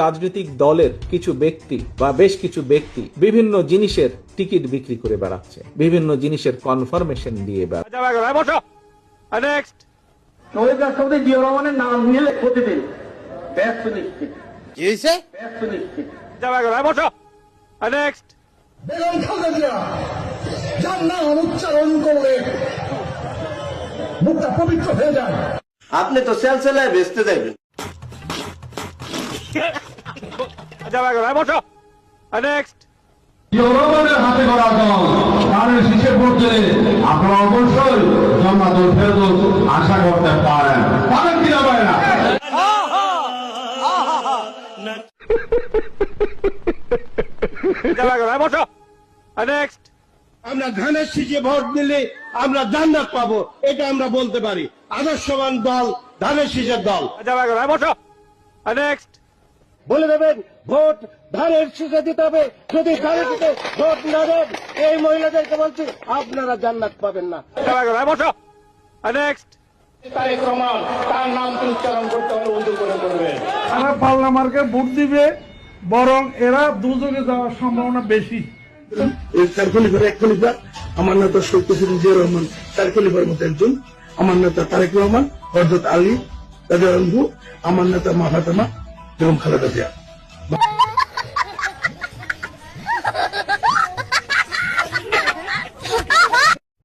রাজনৈতিক দলের কিছু ব্যক্তি বা বেশ কিছু ব্যক্তি বিভিন্ন জিনিসের টিকিট বিক্রি করে বেড়াচ্ছে, বিভিন্ন জিনিসের কনফার্মেশন দিয়ে বেড়াচ্ছে। শহীদ রাষ্ট্রপতি জিয়াউর রহমানের নাম নিলে প্রতিদিন ব্যাস সুনিশ্চিত। কি হয়েছে? ব্যাস সুনিশ্চিত। বেগম খালেদা জিয়া যার নাম উচ্চারণ করলে মুখটা পবিত্র হয়ে যায়। আপনি তো সেলসেলায় বেচতে যাবেন। জিয়াউর রহমানের হাতে গড়া দল তাদের শীষে ভোট দিলে আপনারা অবশ্যই জান্নাতুল ফেরদৌস আশা করতে পারেন। পারেন কিনা ভাইরা? আমরা ধানের শীষে ভোট দিলে আমরা জান্নাত পাবো, এটা আমরা বলতে পারি। আদর্শবান দল ধানের শীষের দল। বলে দেবেন ভোট ধানের শীষে দিতে হবে। যদি ধানের শীষে ভোট না দেন, এই মহিলাদেরকে বলছি আপনারা জান্নাত পাবেন না। তারেক রহমান তার নাম উচ্চারণ করতে হলে উর্দু করে করবেন। তারা পাল্লা মার্কে ভোট দিবে, বরং এরা দুযোগে যাওয়ার সম্ভাবনা বেশি। চার খলিফার এক খলিফা আমার নেতা শহীদ প্রেসিডেন্ট জিয়াউর রহমান, চার খলিফার মতো একজন। আমার নেতা তারেক রহমান, হযরত আলী রাদিয়াল্লাহু আনহু, আমার নেতা মা ফাতেমা, বেগম খালেদা জিয়া।